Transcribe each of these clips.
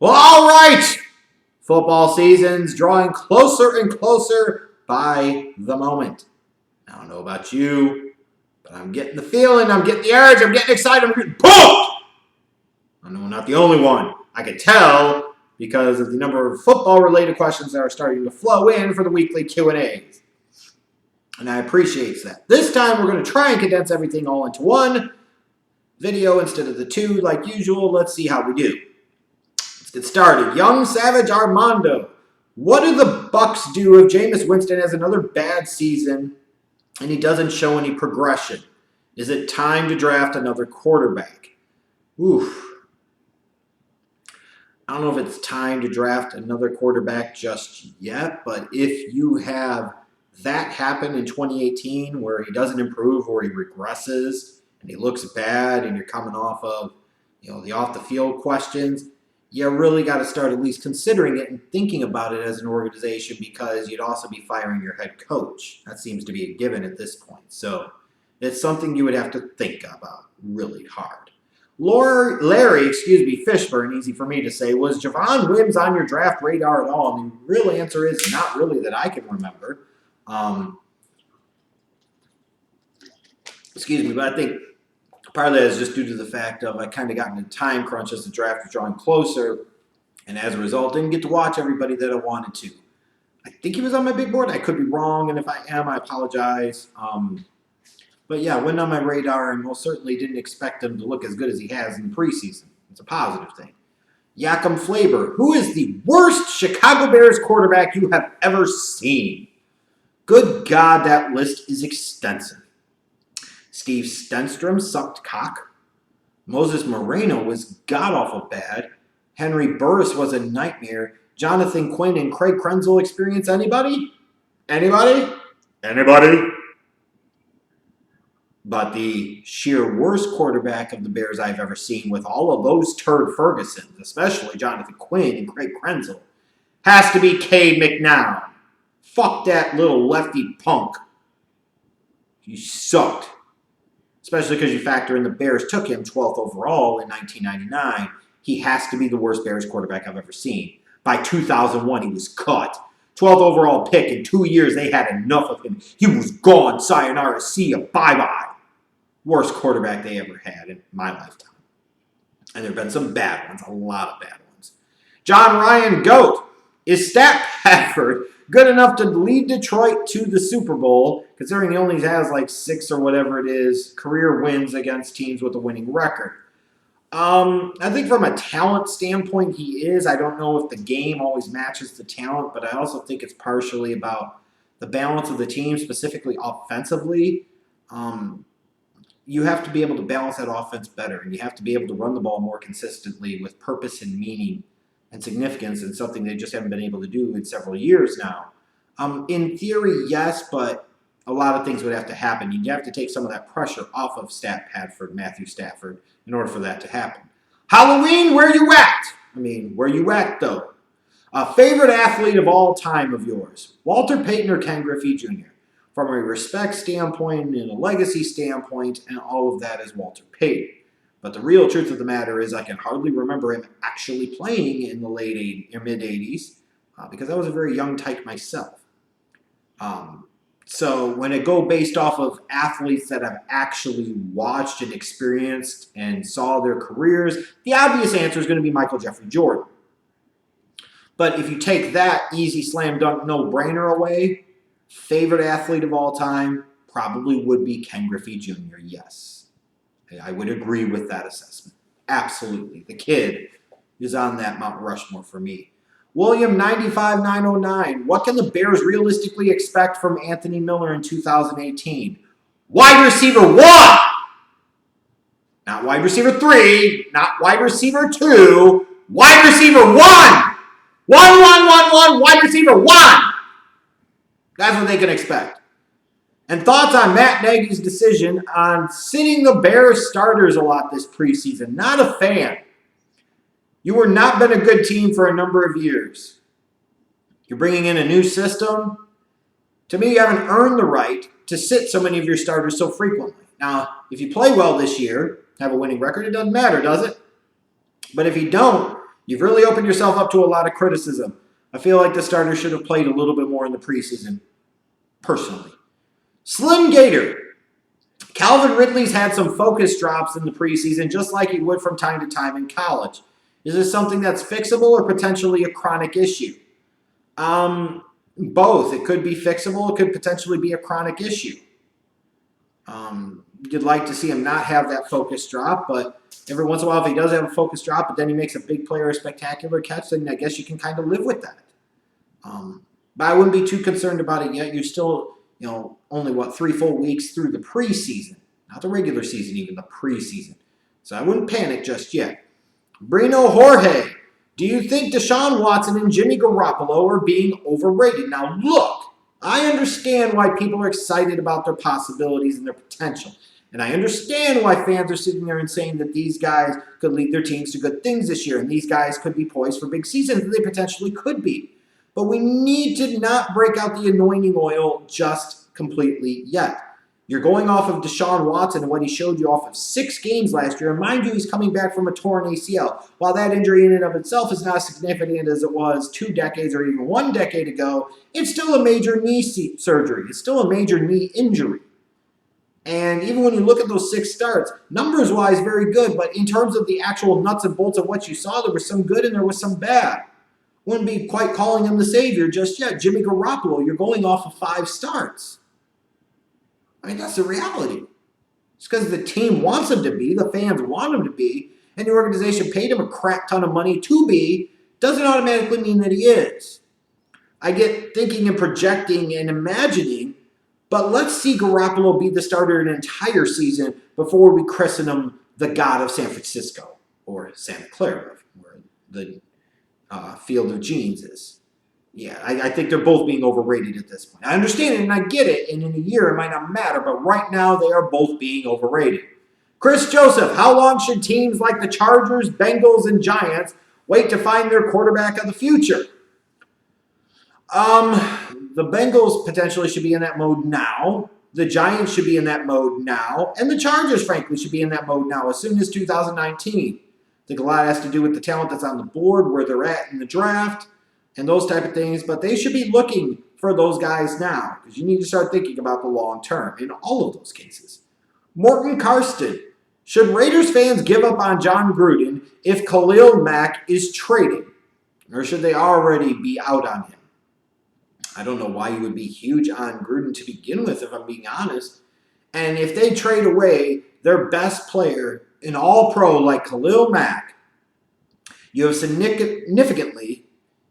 Well, all right. Football season's drawing closer and closer by the moment. I don't know about you, but I'm getting the feeling, I'm getting the urge, I'm getting excited, I'm getting pumped. I know I'm not the only one. I can tell because of the number of football-related questions that are starting to flow in for the weekly Q&As. And I appreciate that. This time we're going to try and condense everything all into one video instead of the two like usual. Let's see how we do. Let's get started. Young Savage Armando. What do the Bucks do if Jameis Winston has another bad season and he doesn't show any progression? Is it time to draft another quarterback? Oof. I don't know if it's time to draft another quarterback just yet, but if you have that happen in 2018 where he doesn't improve or he regresses and he looks bad and you're coming off of the off the field questions, you really got to start at least considering it and thinking about it as an organization because you'd also be firing your head coach. That seems to be a given at this point. So it's something you would have to think about really hard. Larry, Fishburne, easy for me to say, was Javon Wims on your draft radar at all? And the real answer is not really that I can remember. But I think part of that is just due to the fact of I kind of got into time crunch as the draft was drawing closer, and as a result, didn't get to watch everybody that I wanted to. I think he was on my big board. I could be wrong, and if I am, I apologize. But yeah, went on my radar, and most certainly didn't expect him to look as good as he has in the preseason. It's a positive thing. Yakum Flavor, who is the worst Chicago Bears quarterback you have ever seen? Good God, that list is extensive. Steve Stenstrom sucked cock. Moses Moreno was god-awful bad. Henry Burris was a nightmare. Jonathan Quinn and Craig Krenzel experience anybody? Anybody? But the sheer worst quarterback of the Bears I've ever seen with all of those turd Fergusons, especially Jonathan Quinn and Craig Krenzel, has to be Cade McNown. Fuck that little lefty punk. He sucked. Especially because you factor in the Bears took him 12th overall in 1999. He has to be the worst Bears quarterback I've ever seen. By 2001, he was cut. 12th overall pick. In 2 years, they had enough of him. He was gone. Sayonara. See ya. Bye-bye. Worst quarterback they ever had in my lifetime. And there have been some bad ones. A lot of bad ones. John Ryan Goat. Is Stat Padford good enough to lead Detroit to the Super Bowl, considering he only has like 6 or whatever it is career wins against teams with a winning record? I think from a talent standpoint, he is. I don't know if the game always matches the talent, but I also think it's partially about the balance of the team, specifically offensively. You have to be able to balance that offense better, and you have to be able to run the ball more consistently with purpose and meaning and significance, and something they just haven't been able to do in several years now. In theory, yes, but a lot of things would have to happen. You'd have to take some of that pressure off of Matthew Stafford, in order for that to happen. Halloween, where you at? Where you at, though? Favorite athlete of all time of yours? Walter Payton or Ken Griffey Jr.? From a respect standpoint and a legacy standpoint, and all of that is Walter Payton. But the real truth of the matter is I can hardly remember him actually playing in the mid-'80s because I was a very young tyke myself. So when it go based off of athletes that I've actually watched and experienced and saw their careers, the obvious answer is going to be Michael Jeffrey Jordan. But if you take that easy slam dunk no-brainer away, favorite athlete of all time probably would be Ken Griffey Jr., yes. I would agree with that assessment. Absolutely. The kid is on that Mount Rushmore for me. William 95909. What can the Bears realistically expect from Anthony Miller in 2018? Wide receiver 1! Not wide receiver 3. Not wide receiver 2. Wide receiver 1! 1, wide receiver 1! That's what they can expect. And thoughts on Matt Nagy's decision on sitting the Bears starters a lot this preseason. Not a fan. You were not been a good team for a number of years. You're bringing in a new system. To me, you haven't earned the right to sit so many of your starters so frequently. Now, if you play well this year, have a winning record, it doesn't matter, does it? But if you don't, You've really opened yourself up to a lot of criticism. I feel like the starter should have played a little bit more in the preseason, personally. Slim Gator. Calvin Ridley's had some focus drops in the preseason, just like he would from time to time in college. Is this something that's fixable or potentially a chronic issue? Both. It could be fixable. It could potentially be a chronic issue. You'd like to see him not have that focus drop, but every once in a while, if he does have a focus drop, but then he makes a big play or a spectacular catch, then I guess you can kind of live with that. But I wouldn't be too concerned about it yet. You're still, only 3 full weeks through the preseason, not the regular season, even the preseason. So I wouldn't panic just yet. Brino Jorge, do you think Deshaun Watson and Jimmy Garoppolo are being overrated? Now look, I understand why people are excited about their possibilities and their potential. And I understand why fans are sitting there and saying that these guys could lead their teams to good things this year, and these guys could be poised for big seasons, and they potentially could be. But we need to not break out the anointing oil just completely yet. You're going off of Deshaun Watson and what he showed you off of 6 games last year. And mind you, he's coming back from a torn ACL. While that injury in and of itself is not as significant as it was 2 decades or even 1 decade ago, it's still a major knee surgery. It's still a major knee injury. And even when you look at those 6 starts, numbers-wise, very good. But in terms of the actual nuts and bolts of what you saw, there was some good and there was some bad. Wouldn't be quite calling him the savior just yet. Jimmy Garoppolo, you're going off of 5 starts. I mean, that's the reality. It's because the team wants him to be, the fans want him to be, and the organization paid him a crap ton of money to be, doesn't automatically mean that he is. I get thinking and projecting and imagining, but let's see Garoppolo be the starter an entire season before we christen him the God of San Francisco or Santa Clara, where the Field of Genes is. Yeah, I think they're both being overrated at this point. I understand it and I get it, and in a year it might not matter, but right now they are both being overrated. Chris Joseph, how long should teams like the Chargers, Bengals, and Giants wait to find their quarterback of the future? The Bengals potentially should be in that mode now. The Giants should be in that mode now. And the Chargers, frankly, should be in that mode now as soon as 2019. I think a lot has to do with the talent that's on the board, where they're at in the draft, and those type of things, but they should be looking for those guys now because you need to start thinking about the long term in all of those cases. Morton Karsten, should Raiders fans give up on John Gruden if Khalil Mack is traded, or should they already be out on him? I don't know why you would be huge on Gruden to begin with, if I'm being honest. And if they trade away their best player, an all-pro like Khalil Mack, you have significantly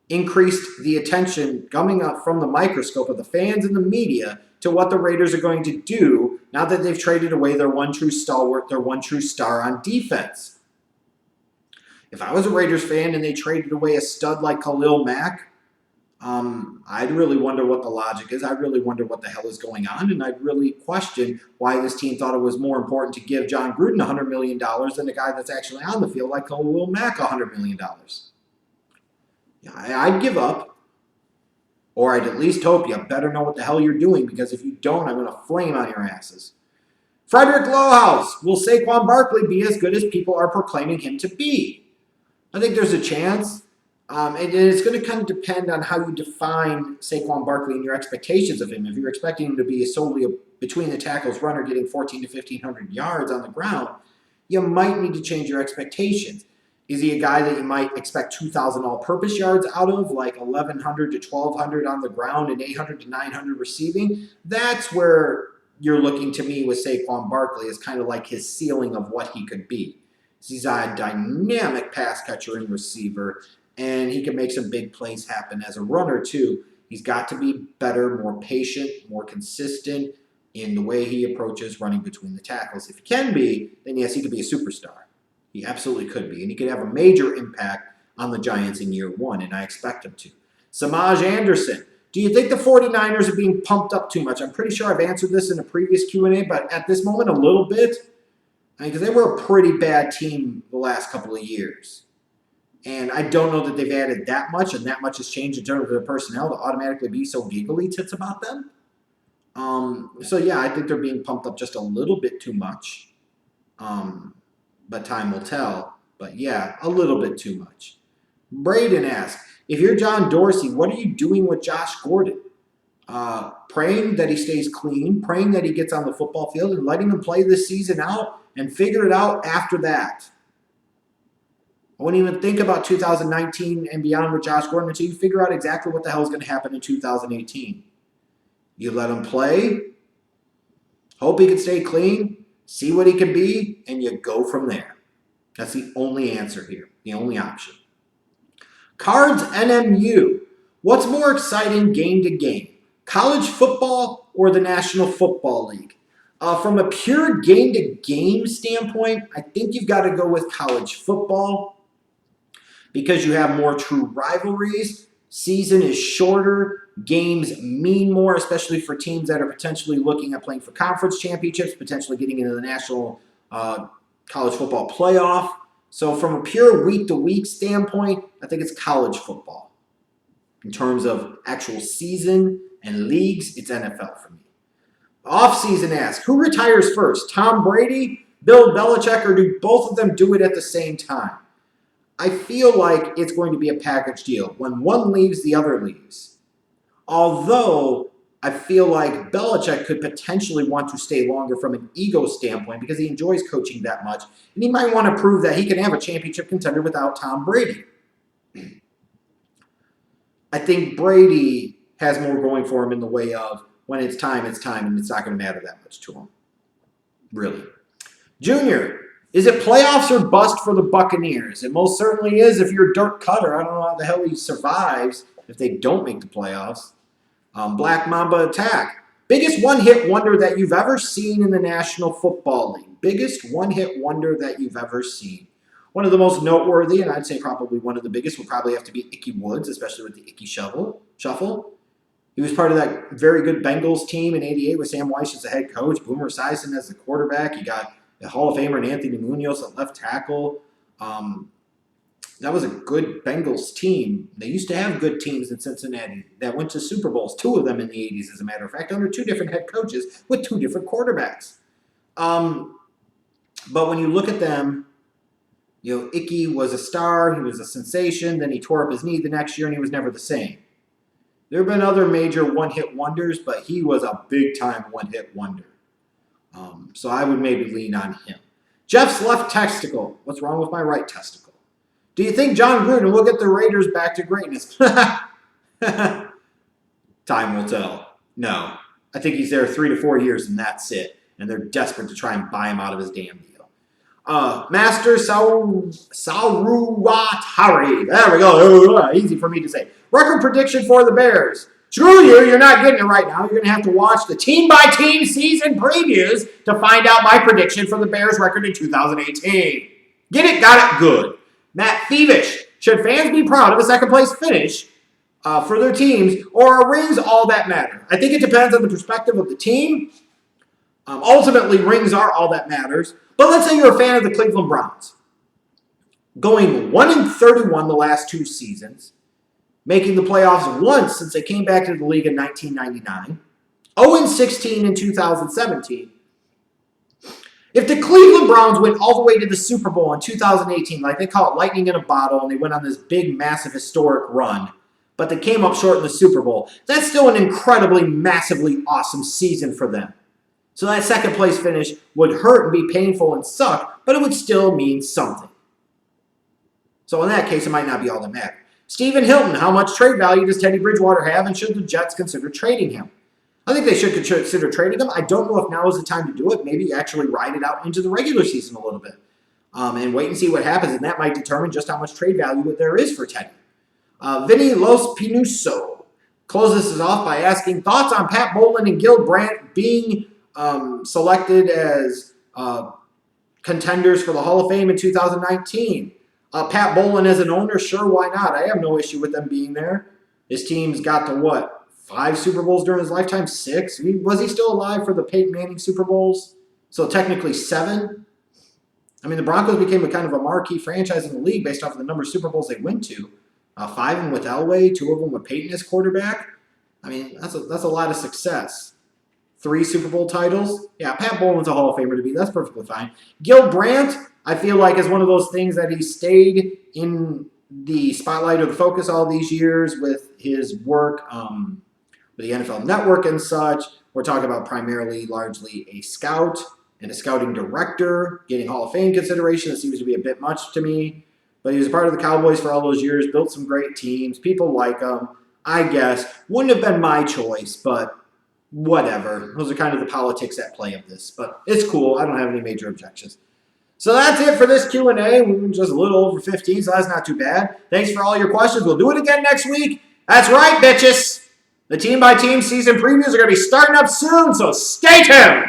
increased the attention coming up from the microscope of the fans and the media to what the Raiders are going to do now that they've traded away their one true stalwart, their one true star on defense. If I was a Raiders fan and they traded away a stud like Khalil Mack, I'd really wonder what the logic is. I'd really wonder what the hell is going on, and I'd really question why this team thought it was more important to give John Gruden $100 million than a guy that's actually on the field like Khalil Mack $100 million. I'd give up, or I'd at least hope you better know what the hell you're doing, because if you don't, I'm going to flame on your asses. Frederick Lowhouse, will Saquon Barkley be as good as people are proclaiming him to be? I think there's a chance, and it's going to kind of depend on how you define Saquon Barkley and your expectations of him. If you're expecting him to be solely a between the tackles runner getting 1,400 to 1,500 yards on the ground, you might need to change your expectations. Is he a guy that you might expect 2,000 all-purpose yards out of, like 1,100 to 1,200 on the ground and 800 to 900 receiving? That's where you're looking to me with Saquon Barkley is kind of like his ceiling of what he could be. He's a dynamic pass catcher and receiver, and he can make some big plays happen as a runner too. He's got to be better, more patient, more consistent in the way he approaches running between the tackles. If he can be, then yes, he could be a superstar. He absolutely could be, and he could have a major impact on the Giants in year one, and I expect him to. Samaj Anderson, do you think the 49ers are being pumped up too much? I'm pretty sure I've answered this in a previous Q&A, but at this moment, a little bit. Because they were a pretty bad team the last couple of years. And I don't know that they've added that much, and that much has changed in terms of their personnel to automatically be so giggly tits about them. So yeah, I think they're being pumped up just a little bit too much. But time will tell. But yeah, a little bit too much. Braden asks, if you're John Dorsey, what are you doing with Josh Gordon? Praying that he stays clean, praying that he gets on the football field, and letting him play this season out and figure it out after that. I wouldn't even think about 2019 and beyond with Josh Gordon until you figure out exactly what the hell is going to happen in 2018. You let him play, hope he can stay clean, see what he can be, and you go from there. That's the only answer here, the only option. Cards NMU. What's more exciting game to game? College football or the National Football League? From a pure game-to-game standpoint, I think you've got to go with college football because you have more true rivalries. Season is shorter. Games mean more, especially for teams that are potentially looking at playing for conference championships, potentially getting into the national college football playoff. So from a pure week-to-week standpoint, I think it's college football. In terms of actual season and leagues, it's NFL for me. Off-season ask, who retires first, Tom Brady, Bill Belichick, or do both of them do it at the same time? I feel like it's going to be a package deal. When one leaves, the other leaves. Although I feel like Belichick could potentially want to stay longer from an ego standpoint because he enjoys coaching that much, and he might want to prove that he can have a championship contender without Tom Brady. I think Brady has more going for him in the way of when it's time, and it's not going to matter that much to him. Really. Junior, is it playoffs or bust for the Buccaneers? It most certainly is if you're Dirk Cutter. I don't know how the hell he survives if they don't make the playoffs. Black Mamba Attack. Biggest one-hit wonder that you've ever seen in the National Football League. Biggest one-hit wonder that you've ever seen. One of the most noteworthy, and I'd say probably one of the biggest, would probably have to be Ickey Woods, especially with the Ickey Shuffle. He was part of that very good Bengals team in '88 with Sam Weiss as the head coach, Boomer Esiason as the quarterback. You got the Hall of Famer and Anthony Munoz at left tackle. That was a good Bengals team. They used to have good teams in Cincinnati that went to Super Bowls, 2 of them in the 80s, as a matter of fact, under 2 different head coaches with 2 different quarterbacks. But when you look at them, Ickey was a star. He was a sensation. Then he tore up his knee the next year, and he was never the same. There have been other major one-hit wonders, but he was a big-time one-hit wonder. So I would maybe lean on him. Jeff's left testicle. What's wrong with my right testicle? Do you think John Gruden will get the Raiders back to greatness? Time will tell. No. I think he's there 3 to 4 years, and that's it. And they're desperate to try and buy him out of his damn deal. Master Sauruwatari. There we go. Easy for me to say. Record prediction for the Bears. Screw you, you're not getting it right now. You're going to have to watch the team-by-team season previews to find out my prediction for the Bears record in 2018. Get it? Got it? Good. Matt Thievish. Should fans be proud of a second-place finish for their teams, or are rings all that matter? I think it depends on the perspective of the team. Ultimately, rings are all that matters. But let's say you're a fan of the Cleveland Browns. Going 1-31 the last 2 seasons. Making the playoffs once since they came back to the league in 1999. 0-16 in 2017. If the Cleveland Browns went all the way to the Super Bowl in 2018, like they call it lightning in a bottle, and they went on this big, massive, historic run, but they came up short in the Super Bowl, that's still an incredibly, massively awesome season for them. So that second place finish would hurt and be painful and suck, but it would still mean something. So in that case, it might not be all that matters. Stephen Hilton, how much trade value does Teddy Bridgewater have, and should the Jets consider trading him? I think they should consider trading him. I don't know if now is the time to do it. Maybe actually ride it out into the regular season a little bit and wait and see what happens, and that might determine just how much trade value there is for Teddy. Vinny Los Pinuso closes us off by asking thoughts on Pat Bowlen and Gil Brandt being selected as contenders for the Hall of Fame in 2019. Pat Bowlen as an owner, sure, why not? I have no issue with them being there. His team's got to, 5 Super Bowls during his lifetime? 6? Was he still alive for the Peyton Manning Super Bowls? So technically 7? I mean, the Broncos became a kind of a marquee franchise in the league based off of the number of Super Bowls they went to. 5 of them with Elway, 2 of them with Peyton as quarterback. I mean, that's a lot of success. 3 Super Bowl titles. Yeah, Pat Bowlen's a Hall of Famer to be. That's perfectly fine. Gil Brandt, I feel like, is one of those things that he stayed in the spotlight or the focus all these years with his work with the NFL Network and such. We're talking about primarily, largely a scout and a scouting director, getting Hall of Fame consideration. That seems to be a bit much to me. But he was a part of the Cowboys for all those years, built some great teams. People like him, I guess. Wouldn't have been my choice, but whatever. Those are kind of the politics at play of this. But it's cool. I don't have any major objections. So that's it for this Q&A. We were just a little over 15, so that's not too bad. Thanks for all your questions. We'll do it again next week. That's right, bitches. The team-by-team season previews are going to be starting up soon, so stay tuned.